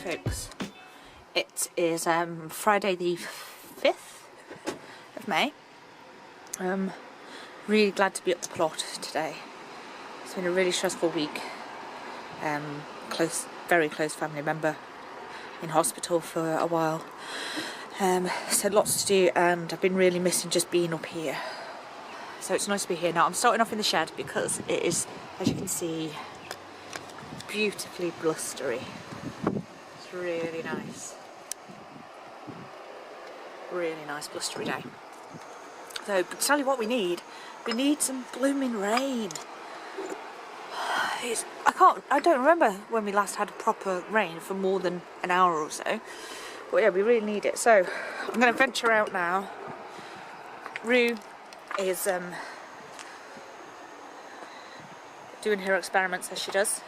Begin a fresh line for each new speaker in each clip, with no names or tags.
folks. It is Friday the 5th of May. Really glad to be at the plot today. It's been a really stressful week. Very close family member in hospital for a while. So lots to do, and I've been really missing just being up here. So it's nice to be here now. I'm starting off in the shed because it is, as you can see, beautifully blustery. It's really nice. Really nice blustery day. So, but to tell you what we need some blooming rain. I don't remember when we last had proper rain for more than an hour or so. But yeah, we really need it. So I'm going to venture out now. Rue is doing her experiments as she does.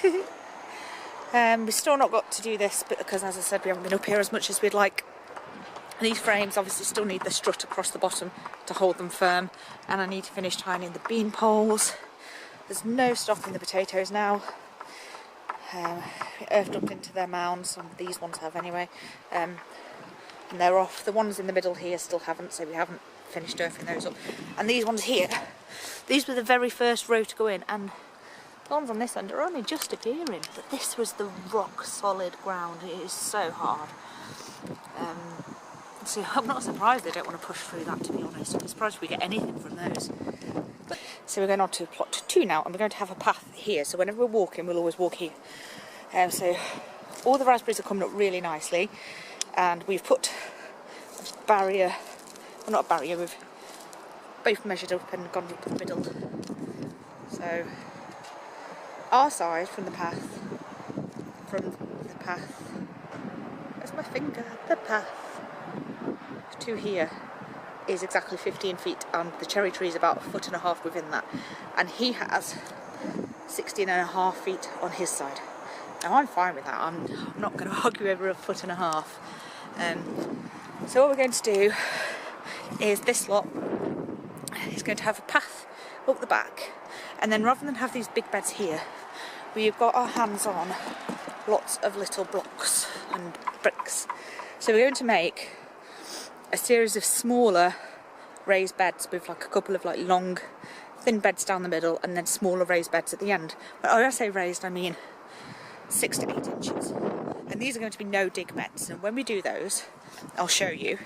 We've still not got to do this because, as I said, we haven't been up here as much as we'd like. These frames obviously still need the strut across the bottom to hold them firm, and I need to finish tying in the bean poles. There's no stopping the potatoes now. Earthed up into their mounds, some of these ones have anyway, and they're off. The ones in the middle here still haven't, so we haven't finished earthing those up. And these ones here, these were the very first row to go in, and the ones on this end are only just appearing, but this was the rock solid ground. It is so hard. So I'm not surprised they don't want to push through that, to be honest. I'm surprised if we get anything from those. So we're going on to plot 2 now, and we're going to have a path here, so whenever we're walking we'll always walk here. So all the raspberries are coming up really nicely, and we've put a barrier, well, not a barrier, we've both measured up and gone up the middle. So our side from the path, where's my finger, the path to here is exactly 15 feet, and the cherry tree is about 1.5 foot within that, and he has 16.5 feet on his side. Now I'm fine with that. I'm not going to argue over 1.5 feet. So what we're going to do is this lot is going to have a path up the back, and then rather than have these big beds here, we've got our hands on lots of little blocks and bricks. So we're going to make a series of smaller raised beds with like a couple of like long thin beds down the middle, and then smaller raised beds at the end. But when I say raised, I mean 6 to 8 inches. And these are going to be no dig beds, and when we do those I'll show you.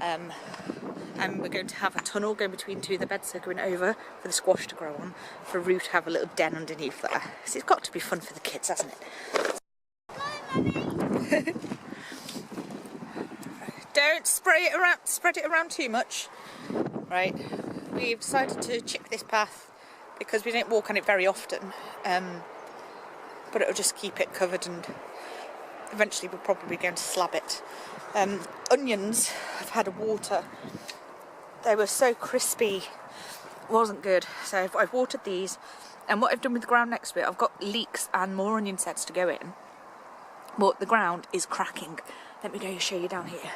And we're going to have a tunnel going between 2 of the beds, so going over for the squash to grow on, for Rue to have a little den underneath there. So it's got to be fun for the kids, hasn't it? Don't spread it around too much. Right, we've decided to chip this path because we don't walk on it very often, but it'll just keep it covered, and eventually we're probably going to slab it. Onions have had a water. They were so crispy, it wasn't good, so I've watered these, and what I've done with the ground next to it, I've got leeks and more onion sets to go in, but the ground is cracking. Let me go show you down here.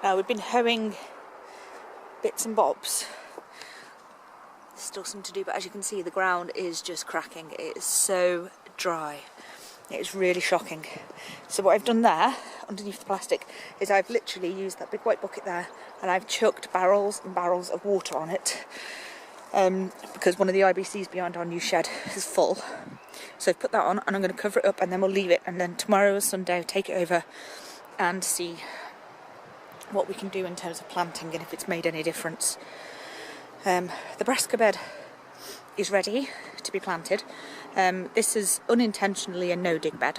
Now we've been hoeing bits and bobs. There's still some to do, but as you can see the ground is just cracking. It is so dry. It is really shocking. So what I've done there, underneath the plastic, is I've literally used that big white bucket there, and I've chucked barrels and barrels of water on it, because one of the IBCs behind our new shed is full. So I've put that on, and I'm going to cover it up, and then we'll leave it, and then tomorrow or Sunday I'll take it over and see what we can do in terms of planting and if it's made any difference. The brassica bed is ready to be planted. This is unintentionally a no-dig bed.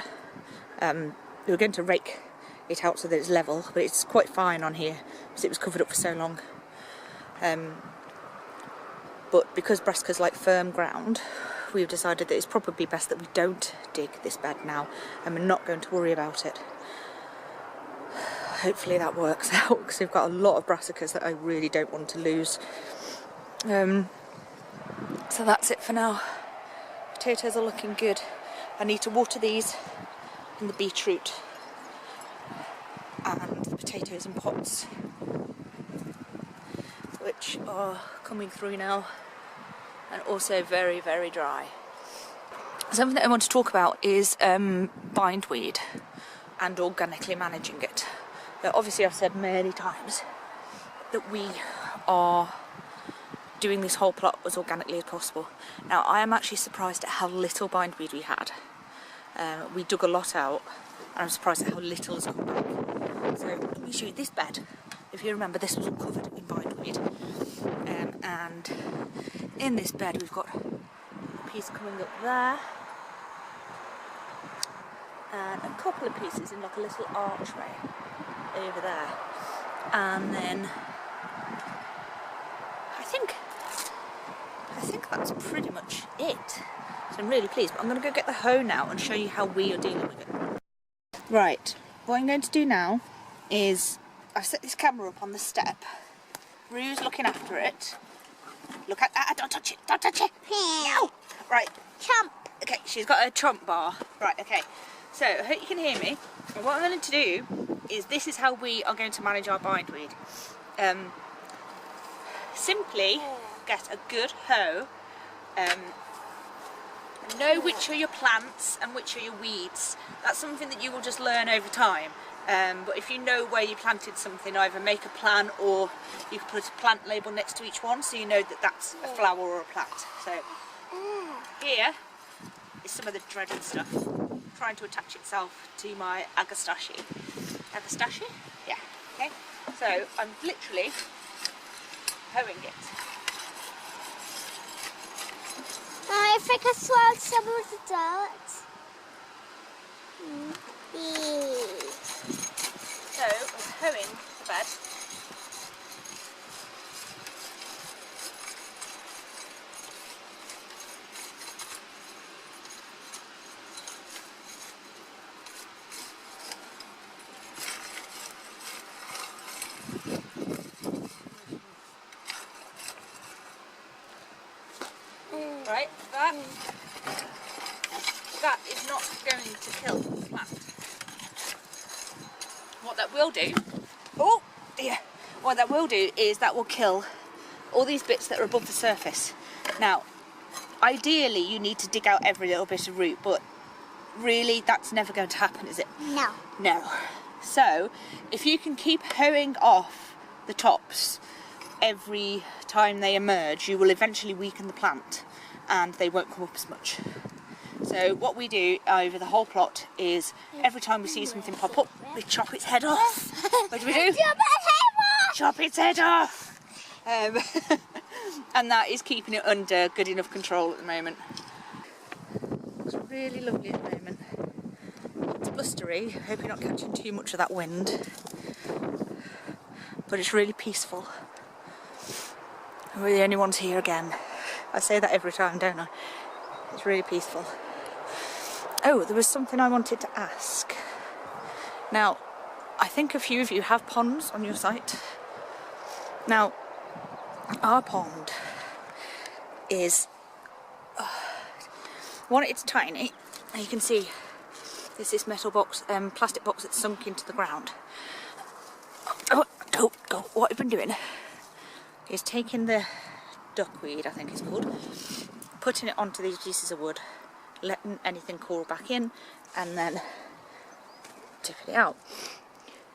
We were going to rake it out so that it's level, but it's quite fine on here because it was covered up for so long. But because brassica's like firm ground, we've decided that it's probably best that we don't dig this bed now, and we're not going to worry about it. Hopefully that works out, because we've got a lot of brassicas that I really don't want to lose. So that's it for now. Potatoes are looking good. I need to water these, and the beetroot, and the potatoes in pots, which are coming through now, and also very, very dry. Something that I want to talk about is bindweed and organically managing it. Now, obviously I've said many times that we are doing this whole plot as organically as possible. Now I am actually surprised at how little bindweed we had. We dug a lot out and I'm surprised at how little has come back. So let me show you this bed. If you remember, this was all covered in bindweed. And in this bed we've got a piece coming up there and a couple of pieces in like a little archway over there. And then I think that's pretty much it. So I'm really pleased, but I'm going to go get the hoe now and show you how we are dealing with it. Right, what I'm going to do now is I've set this camera up on the step. Rue's looking after it. Look at that, don't touch it, don't touch it. No! Right.
Chomp.
Okay, she's got a chomp bar. Right, okay. So, I hope you can hear me. And what I'm going to do is this is how we are going to manage our bindweed. Simply get a good hoe. Know which are your plants and which are your weeds. That's something that you will just learn over time. But if you know where you planted something, either make a plan or you can put a plant label next to each one so you know that that's a flower or a plant. So here is some of the dreaded stuff trying to attach itself to my agastache. Agastache? Yeah. Okay. So I'm literally hoeing it.
I think I swallowed some of the dirt.
So I'm hoeing the bed. Right, that is not going to kill the plant. What that will do, oh dear, what that will do is that will kill all these bits that are above the surface. Now, ideally you need to dig out every little bit of root, but really that's never going to happen, is it?
No.
No. So, if you can keep hoeing off the tops every time they emerge, you will eventually weaken the plant and they won't come up as much. So what we do over the whole plot is every time we see something pop up, we chop its head off. What do we do? Chop its head off! And that is keeping it under good enough control at the moment. It's really lovely at the moment. It's blustery, hope you're not catching too much of that wind. But it's really peaceful. We're the only ones here again. I say that every time, don't I? It's really peaceful. Oh, there was something I wanted to ask. Now, I think a few of you have ponds on your site. Now, our pond is... one, it's tiny, and you can see there's this metal box, plastic box that's sunk into the ground. Oh, don't go. What I've been doing is taking the duckweed, I think it's called, putting it onto these pieces of wood, letting anything crawl back in, and then tipping it out.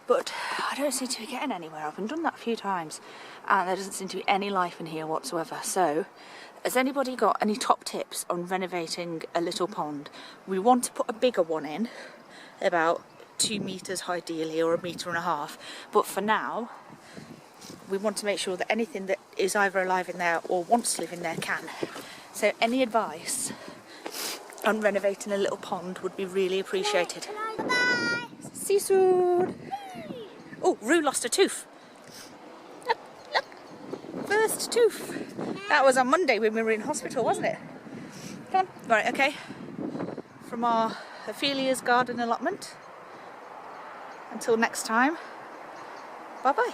But I don't seem to be getting anywhere. I've been done that a few times, and there doesn't seem to be any life in here whatsoever. So, has anybody got any top tips on renovating a little pond? We want to put a bigger one in, about 2 metres ideally, or 1.5 metres, but for now we want to make sure that anything that is either alive in there or wants to live in there can. So any advice on renovating a little pond would be really appreciated.
Bye.
See you soon. Oh, Rue lost a tooth. Look, look. First tooth. That was on Monday when we were in hospital, wasn't it? Come on. Right, okay. From our Ophelia's garden allotment. Until next time. Bye-bye.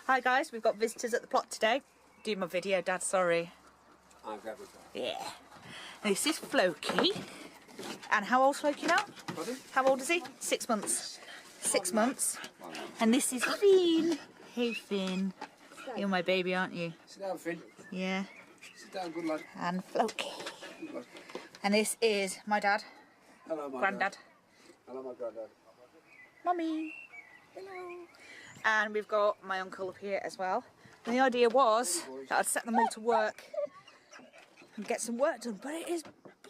Hi guys, we've got visitors at the plot today. Do my video, Dad, sorry.
I'll grab it.
Yeah. This is Floki. And how old's Floki now?
Pardon?
How old is he? 6 months. 6 months. And this is Finn. Hey Finn. You're my baby, aren't you?
Sit down, Finn.
Yeah.
Sit down, good lad.
And Floki.
Good lad.
And this is my dad.
Hello, my
Granddad.
dad. Hello, my granddad.
Mummy. Hello. And we've got my uncle up here as well. And the idea was that I'd set them all to work and get some work done, but it is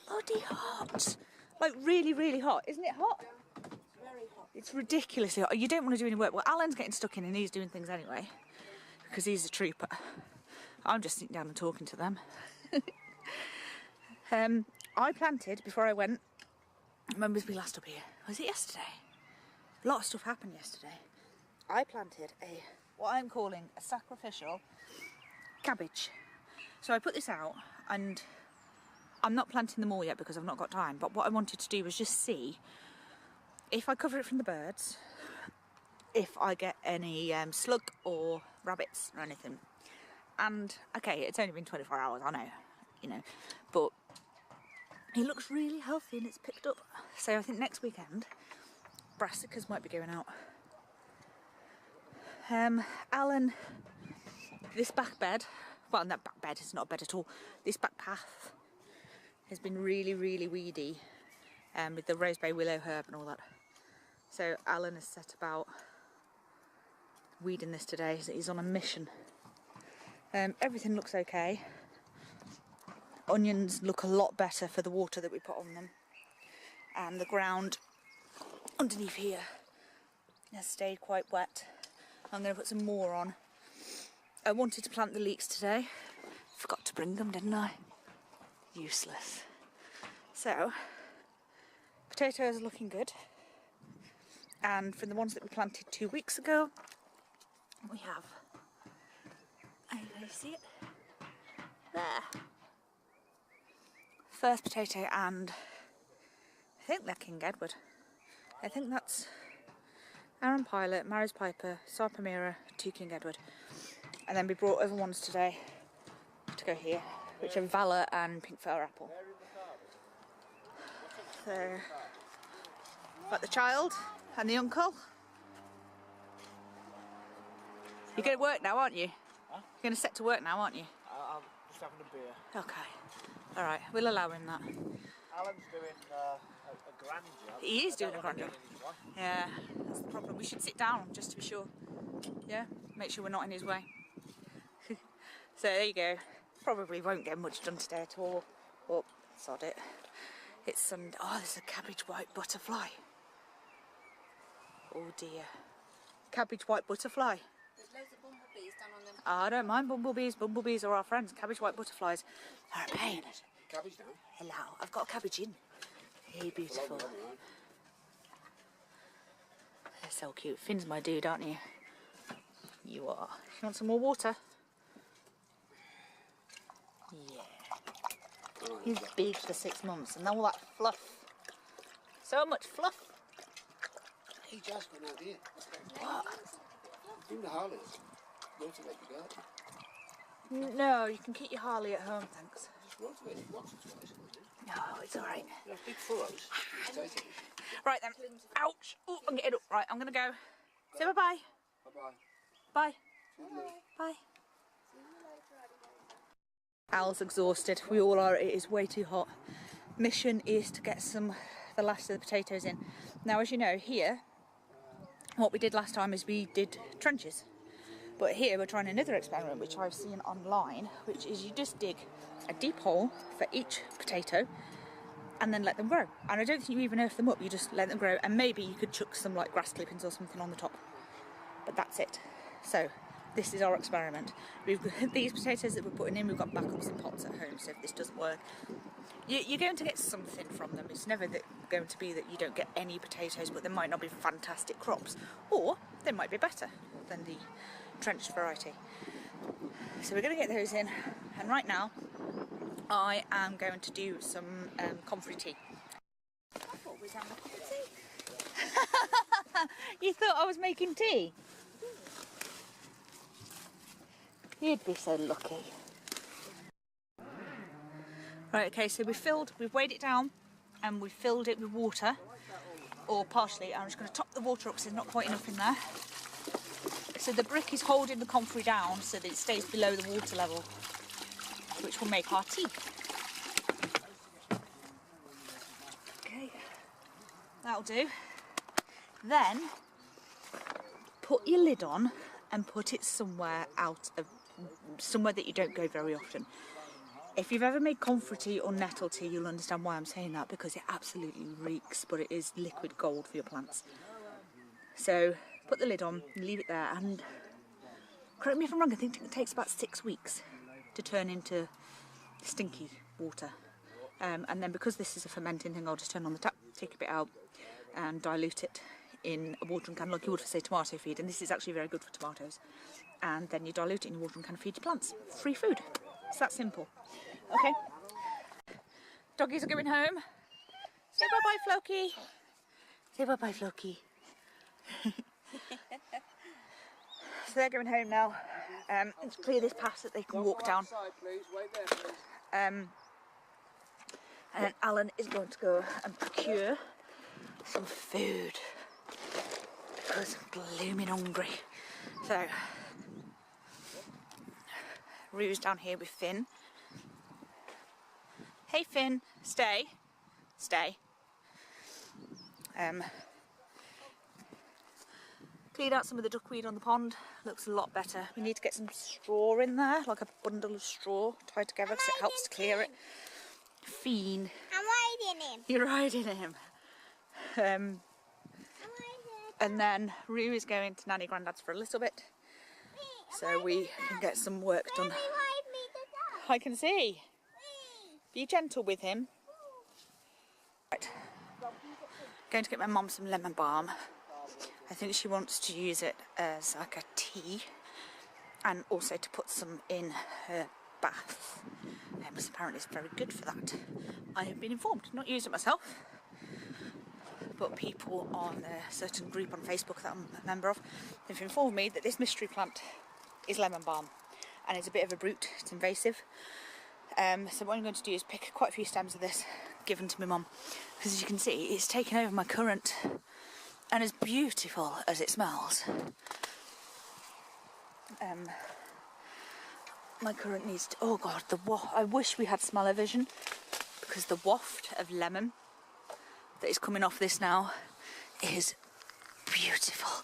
bloody hot. Like really, really hot. Isn't it hot?
It's very hot.
It's ridiculously hot. You don't want to do any work. Well, Alan's getting stuck in and he's doing things anyway because he's a trooper. I'm just sitting down and talking to them. I planted, before I went, when was we last up here? Was it yesterday? A lot of stuff happened yesterday. I planted what I'm calling a sacrificial cabbage. So I put this out and I'm not planting them all yet because I've not got time, but what I wanted to do was just see if I cover it from the birds, if I get any slug or rabbits or anything. And okay, it's only been 24 hours, I know, you know, but it looks really healthy and it's picked up. So I think next weekend brassicas might be going out. Alan, this back bed, well, that back bed is not a bed at all, this back path has been really, really weedy with the rosebay willow herb and all that. So Alan has set about weeding this today. He's on a mission. Everything looks okay. Onions look a lot better for the water that we put on them. And the ground underneath here has stayed quite wet. I'm going to put some more on. I wanted to plant the leeks today. Forgot to bring them, didn't I? Useless. So, potatoes are looking good. And from the ones that we planted 2 weeks ago, we have, can you see it? There. First potato, and I think they're King Edward. I think that's Aaron Pilot, Maris Piper, Sarpamira, 2 King Edward. And then we brought other ones today to go here, which are Valor and Pink Fir Apple. So, got the child and the uncle. You're going to work now, aren't you?
Huh?
You're going to set to work now, aren't you?
I'm just having a beer.
Okay. Alright, we'll allow him that.
Alan's doing a grand job.
He is doing
I
a
don't
grand
wanna
job.
get in his way.
Yeah, that's the problem. We should sit down just to be sure. Yeah, make sure we're not in his way. So there you go. Probably won't get much done today at all. But sod it. It's Sunday. Oh, there's a cabbage white butterfly. Oh dear. Cabbage white butterfly.
There's loads of bumblebees down on them.
I don't mind bumblebees. Bumblebees are our friends. Cabbage white butterflies are a pain.
Cabbage down.
Hello, I've got a cabbage in. Hey, beautiful. They're so cute. Finn's my dude, aren't you? You are. You want some more water? Yeah. He's big for 6 months, and all that fluff. So much fluff.
Hey, Jazz, got an idea.
What?
Do the Harleys. Motivate the garden.
No, you can keep your Harley at home, thanks.
Just motivate it once or twice.
No, it's alright.
You have big furrows. Just take it.
Right then. Ouch! Oh, I'm getting up. Right, I'm gonna go. Say bye-bye.
Bye-bye.
Bye.
Toodaloo.
Bye. Al's exhausted. We all are. It is way too hot. Mission is to get the last of the potatoes in. Now, as you know, here, what we did last time is we did trenches. But here we're trying another experiment, which I've seen online, which is you just dig a deep hole for each potato and then let them grow. And I don't think you even earth them up, you just let them grow, and maybe you could chuck some like grass clippings or something on the top. But that's it. So this is our experiment. We've got these potatoes that we're putting in, we've got backups in pots at home, so if this doesn't work, you're going to get something from them. It's never going to be that you don't get any potatoes, but they might not be fantastic crops, or they might be better than the trenched variety. So we're going to get those in, and right now I am going to do some comfrey tea. I thought we were having a cup of tea. You thought I was making tea? You'd be so lucky. Right, okay, so we've weighed it down and we've filled it with water, or partially. I'm just going to top the water up because there's not quite enough in there. So the brick is holding the comfrey down so that it stays below the water level, which will make our tea. Okay, that'll do. Then put your lid on and put it somewhere that you don't go very often. If you've ever made comfrey tea or nettle tea, you'll understand why I'm saying that, because it absolutely reeks, but it is liquid gold for your plants. So put the lid on, leave it there, and correct me if I'm wrong, I think it takes about 6 weeks to turn into stinky water. And then because this is a fermenting thing, I'll just turn on the tap, take a bit out and dilute it in a watering can like you would for, say, tomato feed. And this is actually very good for tomatoes. And then you dilute it in your watering can and feed your plants. Free food. It's that simple. Okay. Doggies are going home. Say bye-bye, Floki. Say bye-bye, Floki. So they're going home now. Let's clear this path so that they can walk down.
Outside, please. Wait there, please.
And then Alan is going to go and procure some food because I'm blooming hungry. So, Rue's down here with Finn. Hey Finn, stay. Stay. Cleared out some of the duckweed on the pond. Looks a lot better. We need to get some straw in there, like a bundle of straw tied together because it helps to clear it. Fiend.
I'm riding him.
You're riding him. And then Rue is going to Nanny Grandad's for a little bit, so we can get some work done. I can see. Be gentle with him. Right. Going to get my mum some lemon balm. I think she wants to use it as like a tea, and also to put some in her bath. Because apparently it's very good for that. I have been informed, not used it myself, but people on a certain group on Facebook that I'm a member of, they've informed me that this mystery plant is lemon balm, and it's a bit of a brute, it's invasive. So what I'm going to do is pick quite a few stems of this, given to my mum, because as you can see, it's taken over my currant, and as beautiful as it smells, my currant needs to, oh god, I wish we had smell-o-vision, because the waft of lemon that is coming off this now is beautiful.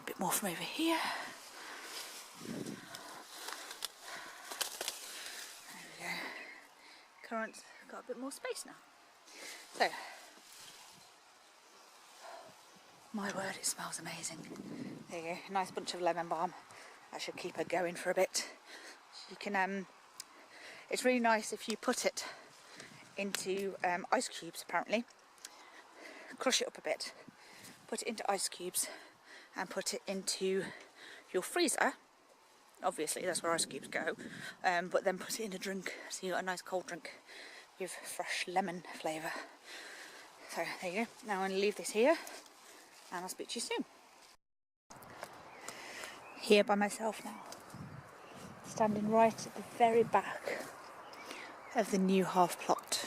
A bit more from over here. There we go. Currant's got a bit more space now. So, my word, it smells amazing. There you go, nice bunch of lemon balm. That should keep her going for a bit. You can, it's really nice if you put it into ice cubes, apparently. Crush it up a bit, put it into ice cubes, and put it into your freezer. Obviously, that's where ice cubes go. But then put it in a drink, so you got a nice cold drink with fresh lemon flavour. So there you go. Now I'm going to leave this here, and I'll speak to you soon. Here by myself now, standing right at the very back of the new half plot.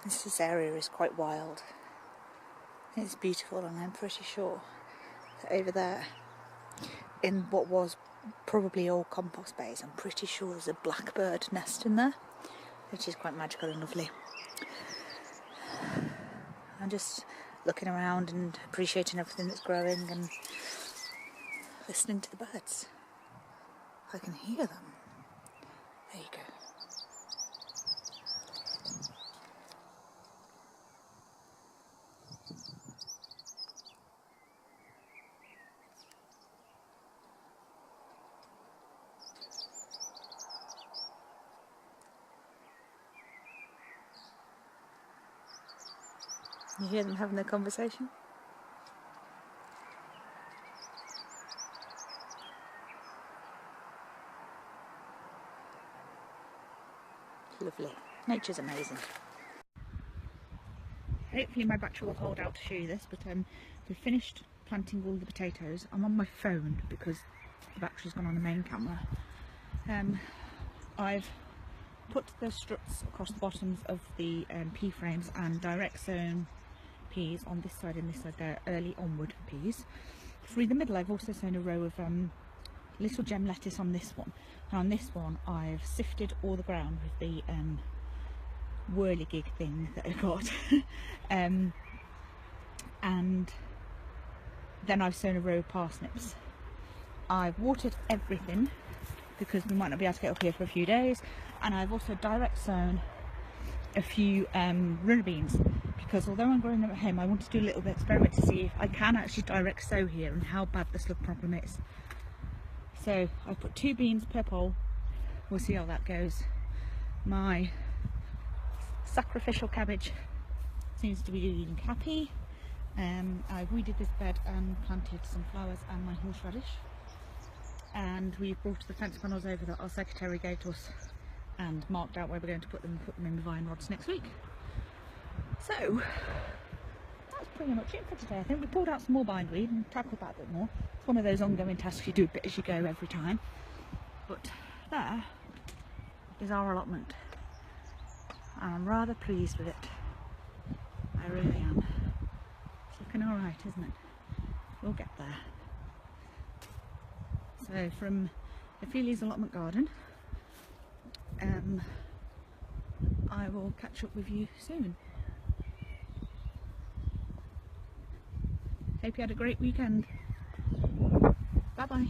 This area is quite wild. It's beautiful, and I'm pretty sure that over there, in what was probably old compost base, I'm pretty sure there's a blackbird nest in there, which is quite magical and lovely. I'm just looking around and appreciating everything that's growing and listening to the birds. I can hear them. There you go. You hear them having their conversation? Lovely. Nature's amazing. Hopefully my battery will hold out to show you this, but we've finished planting all the potatoes. I'm on my phone because the battery's gone on the main camera. I've put the struts across the bottoms of the pea frames and direct sown peas on this side and this side. They're early onward peas. Through the middle I've also sown a row of little gem lettuce on this one, and on this one I've sifted all the ground with the whirligig thing that I got and then I've sown a row of parsnips. I've watered everything because we might not be able to get up here for a few days, and I've also direct sown a few runner beans, because although I'm growing them at home, I want to do a little bit of experiment to see if I can actually direct sow here and how bad the slug problem is. So I've put 2 beans per pole. We'll see how that goes. My sacrificial cabbage seems to be doing happy. I've weeded this bed and planted some flowers and my horseradish, and we've brought the fence panels over that our secretary gave to us and marked out where we're going to put them and put them in the vine rods next week. So that's pretty much it for today. I think we pulled out some more bindweed and tackled that a bit more. It's one of those ongoing tasks you do a bit as you go every time. But there is our allotment, and I'm rather pleased with it. I really am. It's looking alright, isn't it? We'll get there. So from Ophelia's allotment garden, I will catch up with you soon. Hope you had a great weekend. Bye bye.